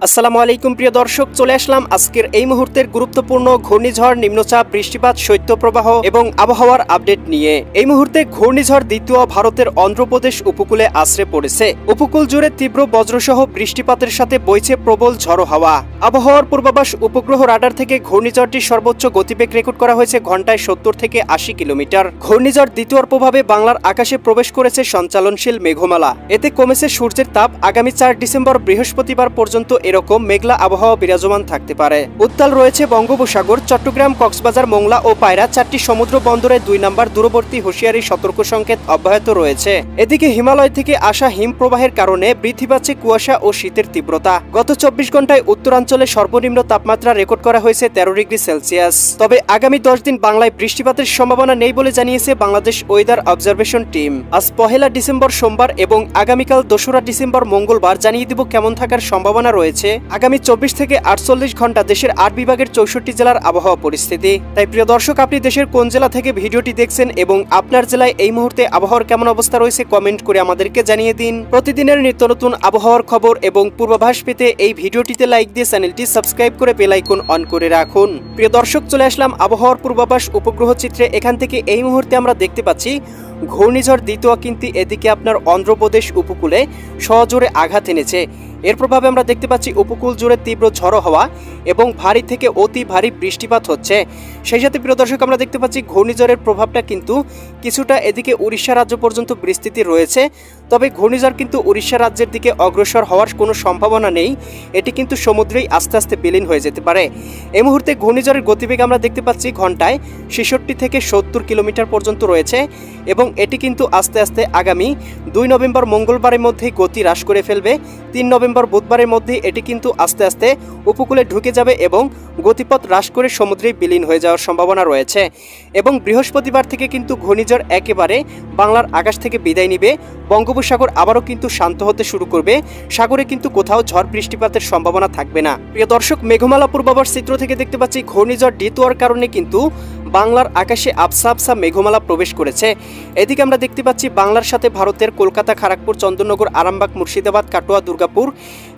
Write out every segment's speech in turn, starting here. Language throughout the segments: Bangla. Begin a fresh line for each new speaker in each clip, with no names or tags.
আসসালামু আলাইকুম প্রিয় দর্শক, চলে আসলাম আজকের এই মুহূর্তের গুরুত্বপূর্ণ ঘূর্ণিঝড়, নিম্নচাপ, বৃষ্টিপাত, শৈত্যপ্রবাহ এবং আবহাওয়ার আপডেট নিয়ে। এই মুহূর্তে ঘূর্ণিঝড় দ্বিতীয় ভারতের অন্ধ্রপ্রদেশ উপকূলে আছড়ে পড়েছে। উপকূল জুড়ে তীব্র বজ্রসহ বৃষ্টিপাতের সাথে বইছে প্রবল ঝড়ো হাওয়া। আবহাওয়ার পূর্বাভাস উপগ্রহ রাডার থেকে ঘূর্ণিঝড়টির সর্বোচ্চ গতিবেগ রেকর্ড করা হয়েছে ঘন্টায় 70 থেকে 80 কিলোমিটার। ঘূর্ণিঝড় দ্বিতীয়র প্রভাবে বাংলার আকাশে প্রবেশ করেছে সঞ্চালনশীল মেঘমালা। এতে কমেছে সূর্যের তাপ। আগামী 4 ডিসেম্বর বৃহস্পতিবার পর্যন্ত এরকম মেঘলা আবহাওয়া বিরাজমান থাকতে পারে। উত্তাল রয়েছে বঙ্গোপসাগর। চট্টগ্রাম, কক্সবাজার, মোংলা ও পায়রা 4টি সমুদ্র বন্দরে 2 নম্বর দূরবর্তী হুঁশিয়ারি সতর্ক সংকেত অব্যাহত রয়েছে। এদিকে হিমালয় থেকে আসা হিমপ্রবাহের কারণে বৃদ্ধি পাচ্ছে কুয়াশা ও শীতের তীব্রতা। গত 24 ঘন্টায় উত্তরাঞ্চলে সর্বনিম্ন তাপমাত্রা রেকর্ড করা হয়েছে 13 ডিগ্রি সেলসিয়াস। তবে আগামী 10 দিন বাংলায় বৃষ্টিপাতের সম্ভাবনা নেই বলে জানিয়েছে বাংলাদেশ ওয়েদার অবজারভেশন টিম। আজ 1 ডিসেম্বর সোমবার এবং আগামীকাল 2 ডিসেম্বর মঙ্গলবার জানিয়ে দিব কেমন থাকার সম্ভাবনা রয়েছে আগামী 24 থেকে 48 ঘন্টা দেশের 8 বিভাগের 64 জেলার আবহাওয়া পরিস্থিতি। তাই প্রিয় দর্শক, আপনি দেশের কোন জেলা থেকে ভিডিওটি দেখছেন এবং আপনার জেলায় এই মুহূর্তে আবহাওয়ার কেমন অবস্থা রয়েছে কমেন্ট করে আমাদেরকে জানিয়ে দিন। প্রতিদিনের নিত্য নতুন আবহাওয়ার খবর এবং পূর্বাভাস পেতে এই ভিডিওটিতে লাইক দিয়ে চ্যানেলটি সাবস্ক্রাইব করে বেল আইকন অন করে রাখুন। প্রিয় দর্শক, চলে আসলাম আবহাওয়ার পূর্বাভাস উপগ্রহ চিত্রে। এখান থেকে এই মুহূর্তে আমরা দেখতে পাচ্ছি ঘূর্ণিঝড় দ্বিতীয় কিন্তু এদিকে আপনার অন্ধ্রপ্রদেশ উপকূলে সজোরে আঘাত এনেছে। এর প্রভাবে আমরা দেখতে পাচ্ছি উপকূল জুড়ে তীব্র ঝড়ো হওয়া এবং ভারী থেকে অতি ভারী বৃষ্টিপাত হচ্ছে। সেই সাথে প্রিয় দর্শক, আমরা দেখতে পাচ্ছি ঘূর্ণিঝড়ের প্রভাবটা কিন্তু কিছুটা এদিকে উড়িষ্যা রাজ্য পর্যন্ত বিস্তৃতি রয়েছে। তবে ঘূর্ণিঝড় কিন্তু উড়িষ্যা রাজ্যের দিকে অগ্রসর হওয়ার কোনো সম্ভাবনা নেই। এটি কিন্তু সমুদ্রেই আস্তে আস্তে বিলীন হয়ে যেতে পারে। এই মুহূর্তে ঘূর্ণিঝড়ের গতিবেগ আমরা দেখতে পাচ্ছি ঘন্টায় 66 থেকে 70 কিলোমিটার পর্যন্ত রয়েছে এবং এটি কিন্তু আস্তে আস্তে আগামী 2 নভেম্বর মঙ্গলবারের মধ্যে গতি হ্রাস করে ফেলবে। 3 নভেম্বর বুধবারের মধ্যে এটি কিন্তু আস্তে আস্তে উপকূলে ঢুকে যাবে এবং গতিপথ হ্রাস করে সমুদ্রে বিলীন হয়ে যাওয়ার সম্ভাবনা রয়েছে। এবং বৃহস্পতিবার থেকে কিন্তু ঘূর্ণিঝড় একেবারে বাংলার আকাশ থেকে বিদায় নিবে। বঙ্গোপসাগর আবারও কিন্তু শান্ত হতে শুরু করবে। সাগরে কিন্তু কোথাও ঝড় বৃষ্টিপাতের সম্ভাবনা থাকবে না। প্রিয় দর্শক, মেঘমালা পূর্বাভাস চিত্র থেকে দেখতে পাচ্ছি ঘূর্ণিঝড় দ্বিতীয়র কারণে কিন্তু বাংলার আকাশে আবসা আবসা মেঘমালা প্রবেশ করেছে। এদিকে আমরা দেখতে পাচ্ছি বাংলার সাথে ভারতের কলকাতা, খড়গপুর, চন্দননগর, আরামবাগ, মুর্শিদাবাদ, কাটোয়া, দুর্গাপুর।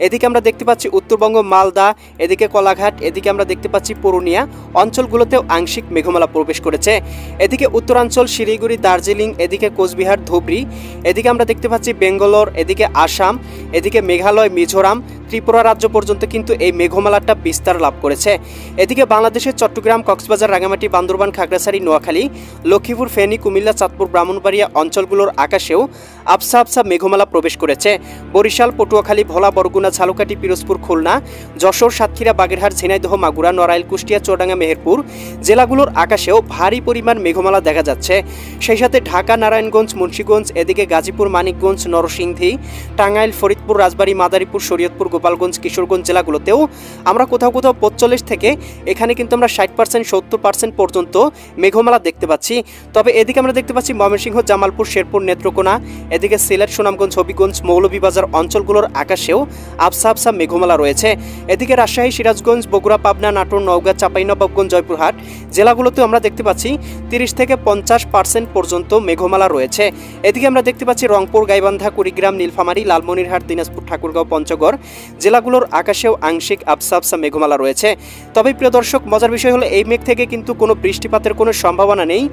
এদিকে আমরা দেখতে পাচ্ছি উত্তরবঙ্গ, মালদা, এদিকে কলাঘাট, এদিকে আমরা দেখতে পাচ্ছি পুরুলিয়া অঞ্চলগুলোতেও আংশিক মেঘমালা প্রবেশ করেছে। এদিকে উত্তরাঞ্চল, শিলিগুড়ি, দার্জিলিং, এদিকে কোচবিহার, ধুবড়ি, এদিকে আমরা দেখতে পাচ্ছি বেঙ্গালোর, এদিকে আসাম, এদিকে মেঘালয়, মিজোরাম, ত্রিপুরা রাজ্য পর্যন্ত কিন্তু এই মেঘমালাটা বিস্তার লাভ করেছে। এদিকে বাংলাদেশের চট্টগ্রাম, কক্সবাজার, রাঙামাটি, বান্দরবান, খাগড়াছড়ি, নোয়াখালী, লক্ষ্মীপুর, ফেনী, কুমিল্লা, চাঁদপুর, ব্রাহ্মণবাড়িয়া অঞ্চলগুলোর আকাশেও আবসা আবসা মেঘমালা প্রবেশ করেছে। বরিশাল, পটুয়াখালী, ভোলা, বরগুনা, ঝালকাঠি, পিরোজপুর, খুলনা, যশোর, সাতক্ষীরা, বাগেরহাট, ঝিনাইদহ, মাগুরা, নড়াইল, কুষ্টিয়া, চুয়াডাঙ্গা, মেহেরপুর জেলাগুলোর আকাশেও ভারী পরিমাণ মেঘমালা দেখা যাচ্ছে। সেই সাথে ঢাকা, নারায়ণগঞ্জ, মুন্সিগঞ্জ, এদিকে গাজীপুর, মানিকগঞ্জ, নরসিংদী, টাঙ্গাইল, ফরিদপুর, রাজবাড়ী, মাদারীপুর, শরীয়তপুর, গোপালগঞ্জ, কিশোরগঞ্জ জেলাগুলোতেও আমরা কোথাও কোথাও 45 থেকে এখানে কিন্তু আমরা 60%, 70% পর্যন্ত মেঘমালা দেখতে পাচ্ছি। তবে এদিকে আমরা দেখতে পাচ্ছি ময়মনসিংহ, জামালপুর, শেরপুর, নেত্রকোনা, এদিকে সিলেট, সুনামগঞ্জ, হবিগঞ্জ, মৌলভীবাজার অঞ্চলগুলোর আকাশেও আবসা আবসা মেঘমালা রয়েছে। এদিকে রাজশাহী, সিরাজগঞ্জ, বগুড়া, পাবনা, নাটোর, নওগাঁ, চাঁপাইনবাবগঞ্জ, জয়পুরহাট জেলাগুলোতেও আমরা দেখতে পাচ্ছি 30 থেকে 50% পর্যন্ত মেঘমালা রয়েছে। এদিকে আমরা দেখতে পাচ্ছি রংপুর, গাইবান্ধা, কুড়িগ্রাম, নীলফামারী, লালমনিরহাট, দিনাজপুর, ঠাকুরগাঁও, পঞ্চগড় জেলাগুলোর আকাশেও আংশিক আবসা আবসা মেঘমালা রয়েছে। তবে প্রিয় দর্শক, মজার বিষয় হলো এই মেঘ থেকে কিন্তু কোনো বৃষ্টিপাতের কোনো সম্ভাবনা নেই।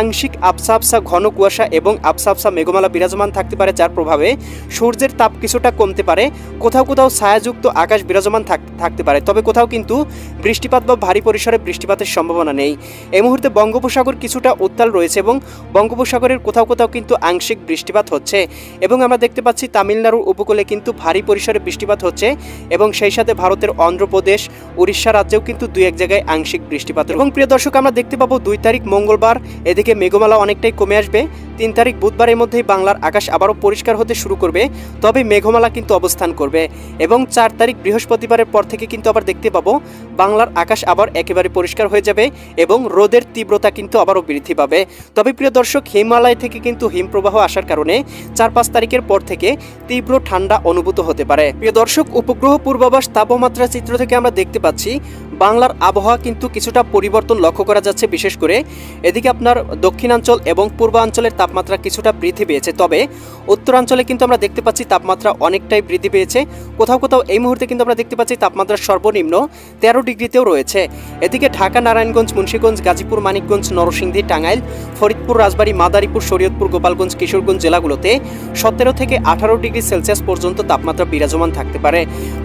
আংশিক আবসা আবসা ঘন কুয়াশা এবং আবসা আবসা মেঘমালা বিরাজমান থাকতে পারে, যার প্রভাবে সূর্যের তাপ কিছুটা কমতে পারে। কোথাও কোথাও ছায়াযুক্ত আকাশ বিরাজমান থাকতে পারে। তবে কোথাও কিন্তু বৃষ্টিপাত বা ভারী পরিসরে বৃষ্টিপাতের সম্ভাবনা নেই। এই মুহূর্তে বঙ্গোপসাগর কিছুটা উত্তাল রয়েছে এবং বঙ্গোপসাগরের কোথাও কোথাও কিন্তু আংশিক বৃষ্টিপাত হচ্ছে এবং আমরা দেখতে পাচ্ছি তামিলনাড়ুর উপকূলে কিন্তু ভারী পরিসরে বৃষ্টিপাত হচ্ছে এবং সেই সাথে ভারতের অন্ধ্রপ্রদেশ, উড়িষ্যা রাজ্যেও কিন্তু 2-1 জায়গায় আংশিক বৃষ্টিপাত। এবং প্রিয় দর্শক, আমরা দেখতে পাবো 2 তারিখ মঙ্গলবার এদিকে মেঘমালা অনেকটাই কমে আসবে। 3 তারিখ বুধবারের মধ্যেই বাংলার আকাশ আবারও পরিষ্কার হতে শুরু করবে, তবে মেঘমালা কিন্তু অবস্থান করবে। এবং 4 তারিখ বৃহস্পতিবারের পর থেকে কিন্তু আবার দেখতে পাবো বাংলার আকাশ আবার একেবারে পরিষ্কার হয়ে যাবে এবং রোদের তীব্রতা কিন্তু আবারও বৃদ্ধি পাবে। তবে প্রিয় দর্শক, হিমালয় থেকে কিন্তু হিমপ্রবাহ আসার কারণে 4-5 তারিখের পর থেকে তীব্র ঠান্ডা অনুভূত হতে পারে। প্রিয় দর্শক, উপগ্রহ পূর্বাভাস তাপমাত্রা চিত্র থেকে আমরা দেখতে পাচ্ছি বাংলার আবহাওয়া কিন্তু কিছুটা পরিবর্তন লক্ষ্য করা যাচ্ছে। বিশেষ করে এদিকে আপনার দক্ষিণাঞ্চল এবং পূর্বাঞ্চলের তাপমাত্রা কিছুটা বৃদ্ধি পেয়েছে, তবে উত্তরাঞ্চলে কিন্তু আমরা দেখতে পাচ্ছি তাপমাত্রা অনেকটাই বৃদ্ধি পেয়েছে। কোথাও কোথাও এই মুহূর্তে কিন্তু আমরা দেখতে পাচ্ছি তাপমাত্রা সর্বনিম্ন 13 ডিগ্রিতেও রয়েছে। এদিকে ঢাকা, নারায়ণগঞ্জ, মুন্সিগঞ্জ, গাজীপুর, মানিকগঞ্জ, নরসিংদী, টাঙ্গাইল, ফরিদপুর, রাজবাড়ী, মাদারীপুর, শরীয়তপুর, গোপালগঞ্জ, কিশোরগঞ্জ জেলাগুলোতে 17 থেকে 18 ডিগ্রি সেলসিয়াস পর্যন্ত তাপমাত্রা বিরাজমান থাকতে পারে।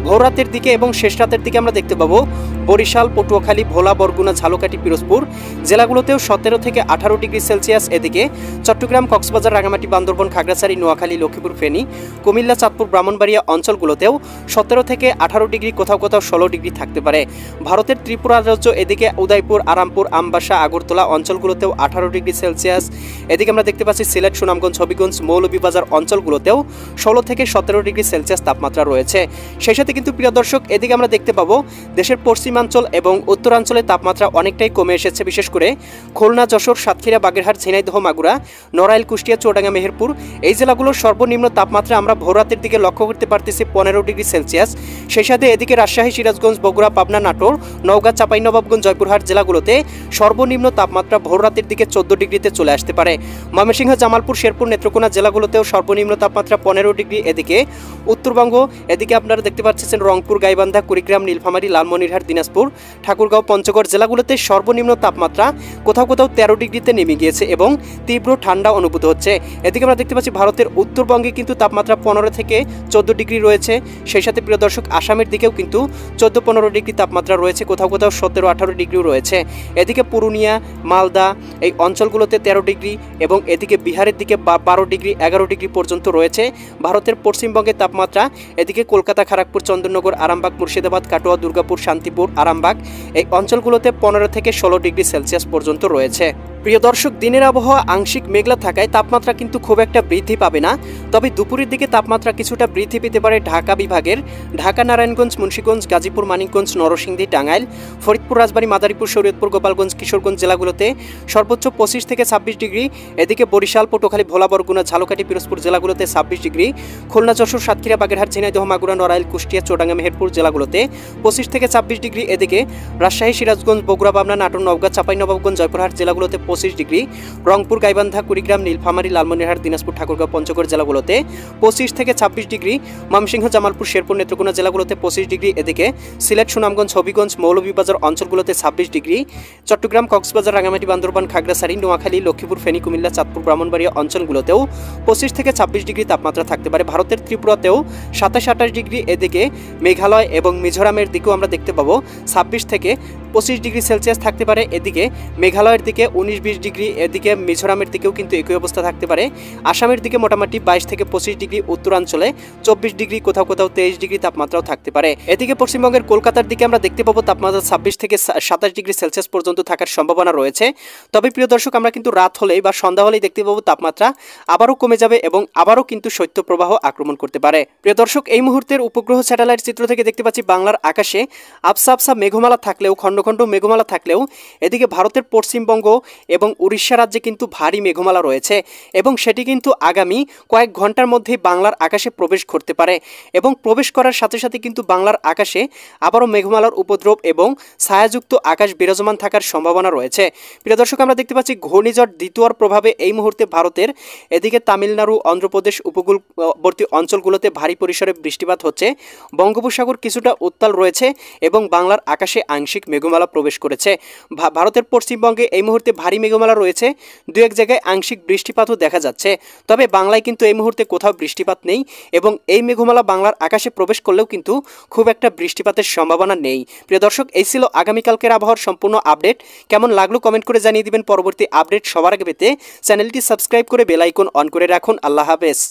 ভোর রাতের দিকে এবং শেষ রাতের দিকে আমরা দেখতে পাবো বরিশাল, পটুয়াখালী, ভোলা, বরগুনা, ঝালকাঠি, পিরোজপুর জেলাগুলোতেও 17 থেকে 18 ডিগ্রি সেলসিয়াস। এদিকে চট্টগ্রাম, কক্সবাজার, রাঙামাটি, বান্দরবান, খাগড়াছড়ি, নোয়াখালী, লক্ষ্মীপুর, ফেনী, কুমিল্লা, চাঁদপুর, ব্রাহ্মণবাড়িয়া অঞ্চলগুলোতেও 17 থেকে 18 ডিগ্রি, কোথাও কোথাও 16 ডিগ্রি থাকতে পারে। ভারতের ত্রিপুরা রাজ্য এদিকে উদয়পুর, আরামপুর, আমবাসা, আগরতলা অঞ্চলগুলোতেও 18 ডিগ্রি সেলসিয়াস। এদিকে আমরা দেখতে পাচ্ছি সিলেট, সুনামগঞ্জ, হবিগঞ্জ, মৌলভীবাজার অঞ্চলগুলোতেও 16 থেকে 17 ডিগ্রি সেলসিয়াস তাপমাত্রা রয়েছে। সেই সাথে কিন্তু প্রিয় দর্শক এদিকে আমরা দেখতে পাবো দেশের পশ্চিমাঞ্চল এবং উত্তরাঞ্চলের তাপমাত্রা অনেকটাই কমে এসেছে। বিশেষ করে খুলনা, যশোর, সাতক্ষীরা, বাগেরহাট, ঝিনাইদহ, মাগুরা, নড়াইল, কুষ্টিয়া, চুয়াডাঙ্গা, মেহেরপুর এই জেলাগুলোর সর্বনিম্ন তাপমাত্রা আমরা ভোররাতের দিকে লক্ষ্য করতে পারতেছি 15 ডিগ্রি সেলসিয়াস। সেই সাথে এদিকে রাজশাহী, সিরাজগঞ্জ, বগুড়া, পাবনা, নাটোর, নওগাঁ, চাঁপাইনবাবগঞ্জ, জয়পুরহাট জেলাগুলোতে সর্বনিম্ন তাপমাত্রা ভোররাতের দিকে 14 ডিগ্রিতে চলে আসতে পারে। ময়মনসিংহ, জামালপুর, শেরপুর, নেত্রকোনা জেলাগুলোতেও সর্বনিম্ন তাপমাত্রা 15 ডিগ্রি। এদিকে উত্তরবঙ্গ এদিকে আপনারা দেখতে পাচ্ছেন রংপুর, গাইবান্ধা, কুড়িগ্রাম, নীলফামারী, লালমনিরহাট, দিনাজপুর, ঠাকুরগাঁও, পঞ্চগড় জেলাগুলোতে সর্বনিম্ন তাপমাত্রা কোথাও কোথাও 13 ডিগ্রিতে নেমে গিয়েছে এবং তীব্র ঠান্ডা অনুভূত হচ্ছে। এদিকে আমরা দেখতে পাচ্ছি ভারতের উত্তরবঙ্গে কিন্তু তাপমাত্রা 15 থেকে 14 ডিগ্রি রয়েছে। সেই সাথে প্রিয় দর্শক আসামের দিকেও কিন্তু 14-15 ডিগ্রি তাপমাত্রা রয়েছে, কোথাও কোথাও 17-18 ডিগ্রিও রয়েছে। এদিকে পুরুলিয়া, মালদা এই অঞ্চলগুলোতে 13 ডিগ্রি এবং এদিকে বিহারের দিকে 12 ডিগ্রি, 11 ডিগ্রি পর্যন্ত রয়েছে। ভারতের পশ্চিমবঙ্গের তাপমাত্রা এদিকে কলকাতা, খড়গপুর, চন্দননগর, আরামবাগ, মুর্শিদাবাদ, কাটোয়া, দুর্গাপুর, শান্তিপুর, আরামবাগ এই অঞ্চলগুলোতে 15 থেকে 16 ডিগ্রি সেলসিয়াস পর্যন্ত রয়েছে। প্রিয় দর্শক দিনের আবহাওয়া আংশিক মেঘলা থাকায় তাপমাত্রা কিন্তু খুব একটা বৃদ্ধি পাবে না, তবে দুপুরের দিকে তাপমাত্রা কিছুটা বৃদ্ধি পেতে পারে ঢাকা বিভাগের ঢাকা, নারায়ণগঞ্জ, মুন্সিগঞ্জ, গাজীপুর, মানিকগঞ্জ, নরসিংদী, টাঙ্গাইল, ফরিদপুর, রাজবাড়ী, মাদারীপুর, শরীয়তপুর, গোপালগঞ্জ, কিশোরগঞ্জ জেলাগুলোতে সর্বোচ্চ 25 থেকে 26 ডিগ্রি। এদিকে বরিশাল, পটুয়াখালী, ভোলা, বরগুনা, ঝালকাঠি, পিরোজপুর জেলাগুলোতে 26 ডিগ্রি। খুলনা, যশোর, সাতক্ষীরা, বাগেরহাট, ঝিনাইদহ, মাগুরা, নড়াইল, কুষ্টিয়া, চুয়াডাঙ্গা, মেহেরপুর জেলাগুলোতে 25 থেকে 26 ডিগ্রি। এদিকে রাজশাহী, সিরাজগঞ্জ, বগুড়া, পাবনা, নাটোর, নওগাঁ, চাঁপাইনবাবগঞ্জ, জয়পুরহাট জেলাগুলোতে 25 ডিগ্রি। রংপুর, গাইবান্ধা, কুড়িগ্রাম, নীলফামারী, লালমনিরহাট, দিনাজপুর, ঠাকুরগাঁও, পঞ্চগড় জেলাগুলোতে 25 থেকে 26 ডিগ্রি। ময়মনসিংহ, জামালপুর, শেরপুর, নেত্রকোনা জেলাগুলোতে 25 ডিগ্রি। এদিকে সিলেট, সুনামগঞ্জ, হবিগঞ্জ, মৌলভীবাজার অঞ্চলগুলোতে 26 ডিগ্রি। চট্টগ্রাম, কক্সবাজার, রাঙামাটি, বান্দরবান, খাগড়াছড়ি, নোয়াখালী, লক্ষ্মীপুর, ফেনী, কুমিল্লা, চাঁদপুর, ব্রাহ্মণবাড়িয়া অঞ্চলগুলোতেও 25 থেকে 26 ডিগ্রি তাপমাত্রা থাকতে পারে। ভারতের ত্রিপুরাতেও 27-28 ডিগ্রি। এদিকে মেঘালয় এবং মিজোরামের দিকেও আমরা দেখতে পাবো 26 থেকে 25 ডিগ্রি সেলসিয়াস থাকতে পারে। এদিকে মেঘালয়ের দিকে 19-20 ডিগ্রি। এদিকে মিজোরামের দিকেও কিন্তু একই অবস্থা থাকতে পারে। আসামের দিকে মোটামুটি 22 থেকে 25 ডিগ্রি, উত্তরাঞ্চলে 24 ডিগ্রি, কোথাও কোথাও 23 ডিগ্রি তাপমাত্রাও থাকতে পারে। এদিকে পশ্চিমবঙ্গের কলকাতার দিকে আমরা দেখতে পাবো তাপমাত্রা 26 থেকে 27 ডিগ্রি সেলসিয়াস পর্যন্ত থাকার সম্ভাবনা রয়েছে। তবে প্রিয় দর্শক আমরা কিন্তু রাত হলেই বা সন্ধ্যা হলেই দেখতে পাবো তাপমাত্রা আবারও কমে যাবে এবং আবারও কিন্তু শৈত্যপ্রবাহ আক্রমণ করতে পারে। প্রিয় দর্শক এই মুহূর্তের উপগ্রহ স্যাটেলাইট চিত্র থেকে দেখতে পাচ্ছি বাংলার আকাশে আবসা আবসা মেঘমালা থাকলেও, খণ্ড খণ্ড মেঘমালা থাকলেও এদিকে ভারতের পশ্চিমবঙ্গ এবং উড়িষ্যা রাজ্যে কিন্তু ভারী মেঘমালা রয়েছে এবং সেটি কিন্তু আগামী কয়েক ঘন্টার মধ্যেই বাংলার আকাশে প্রবেশ করতে পারে এবং প্রবেশ করার সাথে সাথে কিন্তু বাংলার আকাশে আবারও মেঘমালার উপদ্রব এবং ছায়াযুক্ত আকাশ বিরাজমান থাকার সম্ভাবনা রয়েছে। প্রিয় দর্শক আমরা দেখতে পাচ্ছি ঘূর্ণিঝড় দ্বিতীয়র প্রভাবে এই মুহূর্তে ভারতের এদিকে তামিলনাড়ু, অন্ধ্রপ্রদেশ উপকূলবর্তী অঞ্চলগুলোতে ভারী পরিসরে বৃষ্টিপাত হচ্ছে। বঙ্গোপসাগর কিছুটা উত্তাল রয়েছে এবং বাংলার আকাশে আংশিক মেঘমালা প্রবেশ করেছে। ভারতের পশ্চিমবঙ্গে এই মুহূর্তে ভারী মেঘমালা রয়েছে, দু এক জায়গায় আংশিক বৃষ্টিপাতও দেখা যাচ্ছে। তবে বাংলায় কিন্তু এই মুহূর্তে কোথাও বৃষ্টিপাত নেই এবং এই মেঘমালা বাংলার আকাশে প্রবেশ করলেও কিন্তু খুব একটা বৃষ্টিপাতের সম্ভাবনা নেই। প্রিয় দর্শক এই ছিল আগামীকালকের আবহাওয়ার সম্পূর্ণ আপডেট। কেমন লাগলো কমেন্ট করে জানিয়ে দিবেন। পরবর্তী আপডেট সবার আগে পেতে চ্যানেলটি সাবস্ক্রাইব করে বেল আইকন অন করে রাখুন। আল্লাহ হাফেজ।